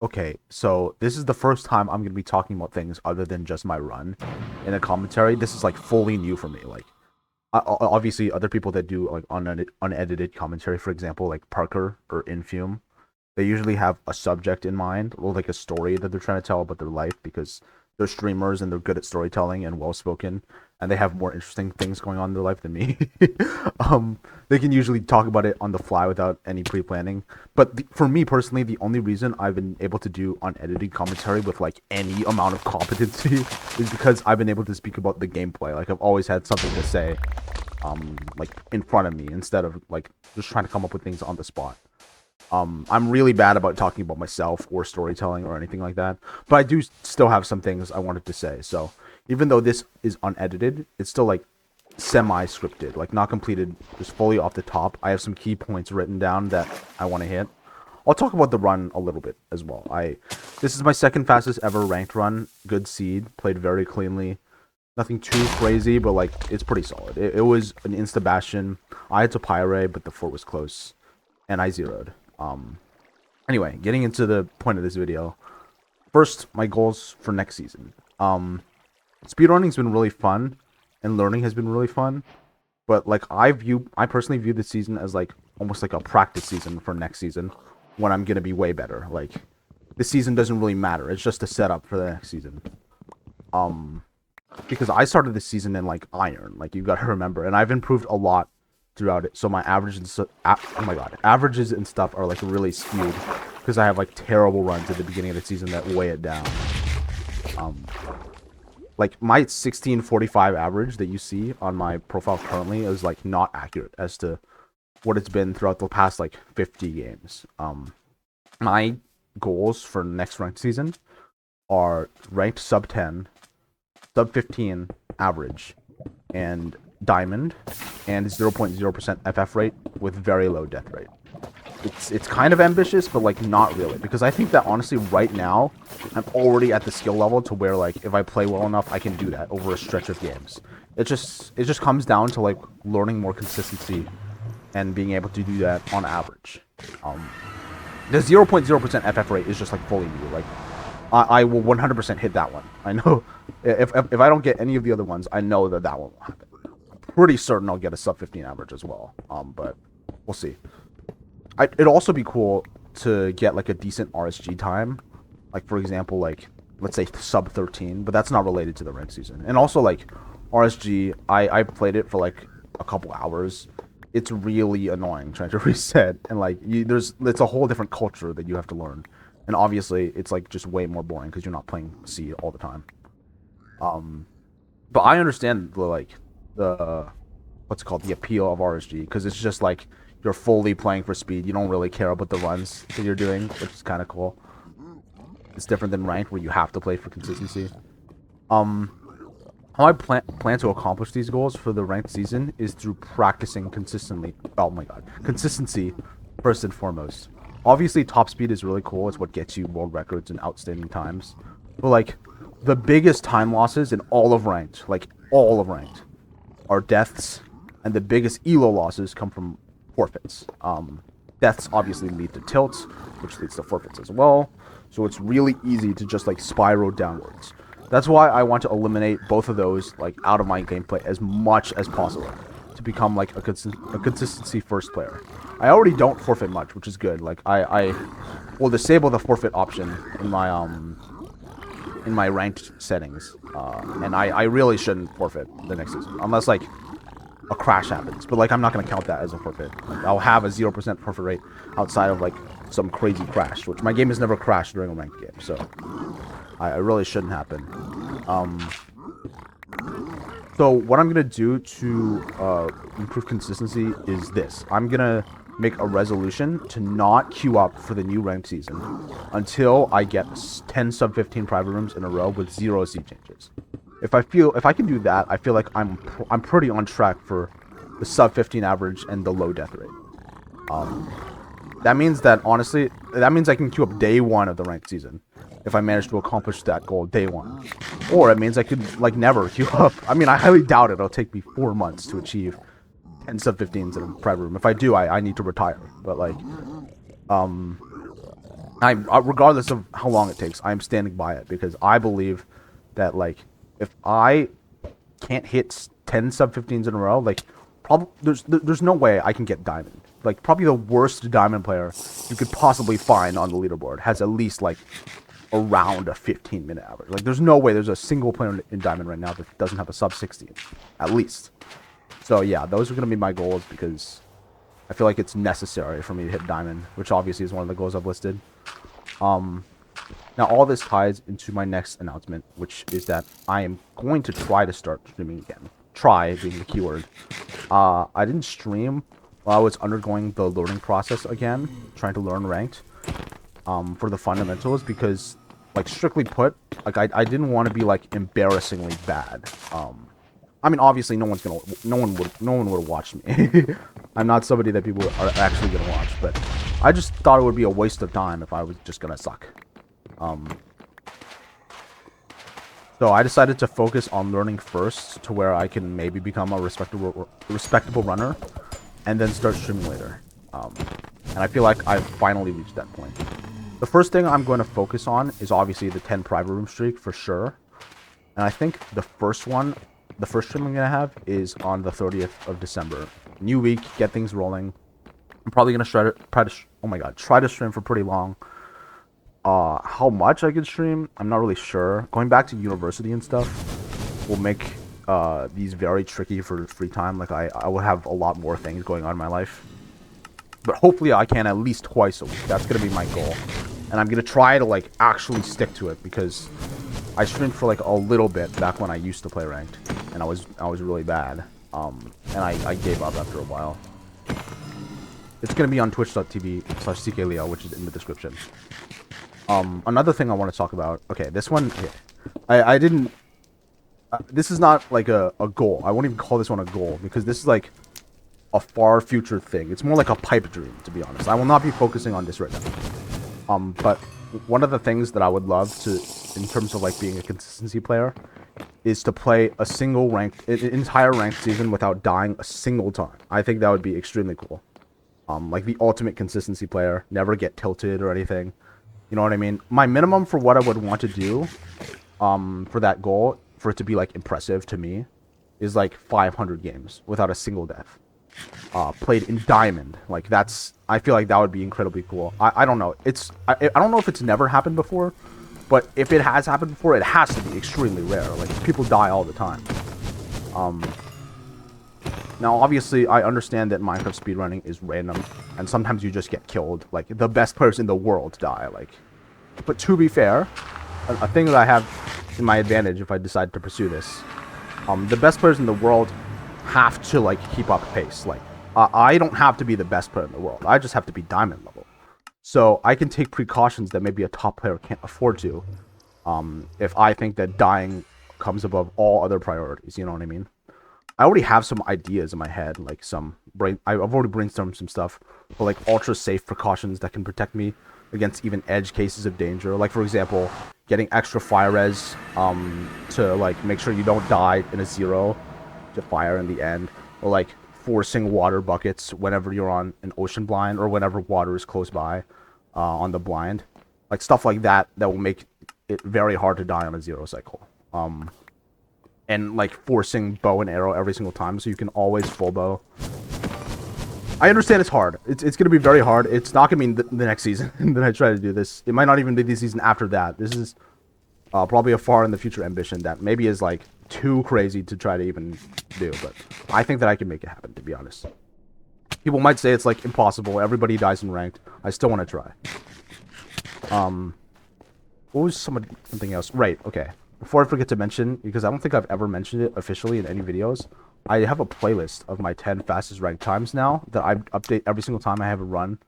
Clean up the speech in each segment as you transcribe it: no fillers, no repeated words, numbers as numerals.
Okay, so this is the first time I'm gonna be talking about things other than just my run in a commentary. This is like fully new for me. Like, obviously, other people that do like unedited commentary, for example, like Parker or Infume, they usually have a subject in mind or like a story that they're trying to tell about their life because they're streamers and they're good at storytelling and well spoken and they have more interesting things going on in their life than me. um, they can usually talk about it on the fly without any pre-planning. But for me personally, the only reason I've been able to do unedited commentary with like any amount of competency is because I've been able to speak about the gameplay. Like I've always had something to say, like in front of me instead of like just trying to come up with things on the spot. I'm really bad about talking about myself or storytelling or anything like that, but I do still have some things I wanted to say. So even though this is unedited, it's still like semi-scripted, like not completed, just fully off the top. I have some key points written down that I want to hit. I'll talk about the run a little bit as well. This is my second fastest ever ranked run. Good seed, played very cleanly. Nothing too crazy, but like it's pretty solid. It was an insta bastion. I had to pyre, but the fort was close, and I zeroed. Anyway, getting into the point of this video. First, my goals for next season. Speedrunning's been really fun, and learning has been really fun. But like I personally view this season as like almost like a practice season for next season, when I'm gonna be way better. Like this season doesn't really matter. It's just a setup for the next season. Um, because I started this season in like iron, like you gotta remember, and I've improved a lot throughout it. So my oh my god, averages and stuff are like really skewed because I have like terrible runs at the beginning of the season that weigh it down. Um, like my 1645 average that you see on my profile currently is like not accurate as to what it's been throughout the past like 50 games. My goals for next ranked season are ranked sub 10, sub 15 average, and diamond, and 0.0% FF rate with very low death rate. It's kind of ambitious, but like not really, because I think that honestly right now I'm already at the skill level to where like if I play well enough I can do that over a stretch of games. It just comes down to like learning more consistency and being able to do that on average. Um, the 0.0% FF rate is just like fully new. Like I will 100% hit that one. I know if I don't get any of the other ones, I know that one will happen. Pretty certain I'll get a sub 15 average as well. But we'll see. It'd also be cool to get like a decent RSG time, like for example, like let's say sub 13, but that's not related to the ranked season. And also like RSG, I played it for like a couple hours. It's really annoying trying to reset, and like it's a whole different culture that you have to learn. And obviously, it's like just way more boring because you're not playing C all the time. Um, but I understand the what's it called, the appeal of RSG, because it's just like you're fully playing for speed. You don't really care about the runs that you're doing, which is kind of cool. It's different than ranked where you have to play for consistency. Um, how I plan to accomplish these goals for the ranked season is through practicing consistently. Oh my god, consistency first and foremost. Obviously, top speed is really cool. It's what gets you world records and outstanding times. But like the biggest time losses in all of ranked, like all of ranked, are deaths, and the biggest elo losses come from forfeits. Deaths obviously lead to tilts, which leads to forfeits as well. So it's really easy to just like spiral downwards. That's why I want to eliminate both of those like out of my gameplay as much as possible to become like a consistency first player. I already don't forfeit much, which is good. Like I will disable the forfeit option in my ranked settings, and I really shouldn't forfeit the next season unless like a crash happens. But like I'm not gonna count that as a forfeit. Like, I'll have a 0% forfeit rate outside of like some crazy crash, which my game has never crashed during a ranked game, so I really shouldn't happen. Um, so what I'm gonna do to improve consistency is this. I'm gonna make a resolution to not queue up for the new ranked season until I get 10 sub 15 private rooms in a row with 0 seed changes. If I can do that, I feel like I'm pretty on track for the sub 15 average and the low death rate. That means that honestly, that means I can queue up day 1 of the ranked season if I manage to accomplish that goal day 1. Or it means I could like never queue up. I mean, I highly doubt it. It'll take me 4 months to achieve 10 sub 15s in a private room. If I do, I need to retire. But like, Regardless of how long it takes, I'm standing by it because I believe that like if I can't hit 10 sub 15s in a row, like probably there's no way I can get diamond. Like probably the worst diamond player you could possibly find on the leaderboard has at least like around a 15-minute average. Like there's no way there's a single player in diamond right now that doesn't have a sub 16 at least. So yeah, those are going to be my goals because I feel like it's necessary for me to hit diamond, which obviously is one of the goals I've listed. Now all this ties into my next announcement, which is that I am going to try to start streaming again. Try being the keyword. I didn't stream while I was undergoing the learning process again, trying to learn ranked for the fundamentals because, like, strictly put, like I didn't want to be like embarrassingly bad. I mean, obviously, no one would watch me. I'm not somebody that people are actually gonna watch, but I just thought it would be a waste of time if I was just gonna suck. So I decided to focus on learning first to where I can maybe become a respectable runner, and then start streaming later. And I feel like I've finally reached that point. The first thing I'm going to focus on is obviously the 10 private room streak for sure. And I think the first stream I'm going to have is on the 30th of December. New week, get things rolling. I'm probably going to try to stream for pretty long. How much I could stream, I'm not really sure. Going back to university and stuff will make these very tricky for free time. Like I will have a lot more things going on in my life. But hopefully I can at least twice a week. That's going to be my goal. And I'm going to try to like actually stick to it because I streamed for like a little bit back when I used to play ranked. And I was really bad. And I gave up after a while. It's going to be on twitch.tv/ckleo, which is in the description. Another thing I want to talk about. Okay, this one, I didn't, this is not like a goal. I won't even call this one a goal because this is like a far future thing. It's more like a pipe dream, to be honest. I will not be focusing on this right now. But one of the things that I would love to, in terms of like being a consistency player, is to play a single entire ranked season without dying a single time. I think that would be extremely cool. Like the ultimate consistency player, never get tilted or anything. You know what I mean? My minimum for what I would want to do, for that goal, for it to be like impressive to me, is like 500 games without a single death. Played in diamond. Like that's, I feel like that would be incredibly cool. I don't know. I don't know if it's never happened before, but if it has happened before, it has to be extremely rare. Like people die all the time. Now obviously I understand that Minecraft speedrunning is random, and sometimes you just get killed. Like the best players in the world die. Like, but to be fair, a thing that I have in my advantage if I decide to pursue this, the best players in the world have to like keep up pace. Like I don't have to be the best player in the world. I just have to be diamond level. So I can take precautions that maybe a top player can't afford to, if I think that dying comes above all other priorities. You know what I mean? I already have some ideas in my head, like I've already brainstormed some stuff for like ultra safe precautions that can protect me against even edge cases of danger. Like for example, getting extra fire res to like make sure you don't die in a 0 to fire in the end, or like forcing water buckets whenever you're on an ocean blind or whenever water is close by on the blind. Like stuff like that will make it very hard to die on a 0 cycle. And like forcing bow and arrow every single time so you can always full bow. I understand it's hard. It's going to be very hard. It's not going to be the next season that I try to do this. It might not even be the season after that. This is probably a far in the future ambition that maybe is like too crazy to try to even do. But I think that I can make it happen, to be honest. People might say it's like impossible. Everybody dies in ranked. I still want to try. What was something else? Right, okay. Before I forget to mention, because I don't think I've ever mentioned it officially in any videos, I have a playlist of my 10 fastest ranked times now that I update every single time I have a run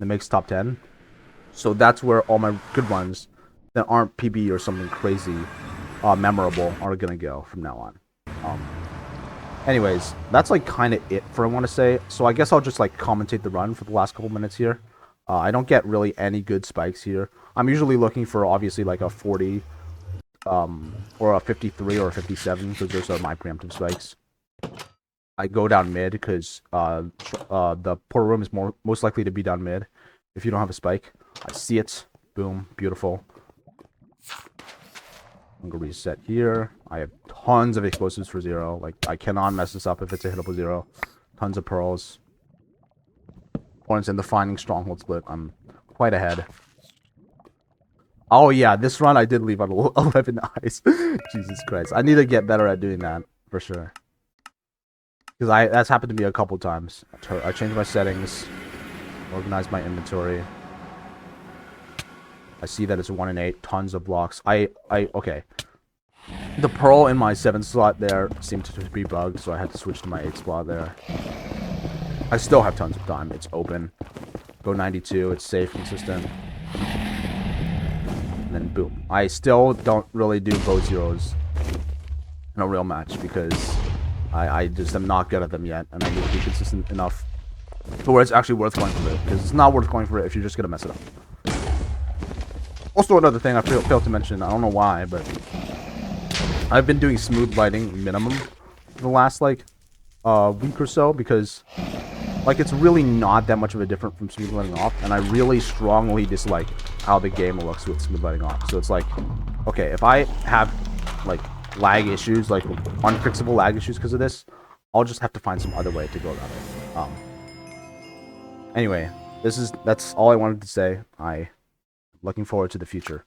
that makes top 10. So that's where all my good ones that aren't PB or something crazy memorable are gonna go from now on. Anyways, that's like kind of it for I want to say. So I guess I'll just like commentate the run for the last couple minutes here. I don't get really any good spikes here. I'm usually looking for obviously like a 40 or a 53 or a 57 because those are my preemptive spikes. I go down mid because the portal room is most likely to be down mid if you don't have a spike. I see it. Boom. Beautiful. I'm gonna reset here. I have tons of explosives for 0. Like, I cannot mess this up if it's a hittable 0. Tons of pearls. Opponents in the finding stronghold split. I'm quite ahead. Oh yeah, this run I did leave on 11 eyes. Jesus Christ. I need to get better at doing that, for sure. Because that's happened to me a couple times. I changed my settings. Organized my inventory. I see that it's 1 in 8. Tons of blocks. Okay. The pearl in my 7 slot there seemed to be bugged, so I had to switch to my 8 slot there. I still have tons of time. It's open. Go 92. It's safe, consistent. And then boom. I still don't really do bow zeros in a real match because I just am not good at them yet, and I need to be consistent enough to where it's actually worth going for it. Because it's not worth going for it if you're just gonna mess it up. Also, another thing I failed to mention, I don't know why, but I've been doing smooth lighting minimum for the last like week or so because like it's really not that much of a difference from smooth lighting off, and I really strongly dislike how the game looks with smooth lighting off. So it's like, okay, if I have like lag issues, like unfixable lag issues because of this, I'll just have to find some other way to go about it. Anyway, that's all I wanted to say. Looking forward to the future.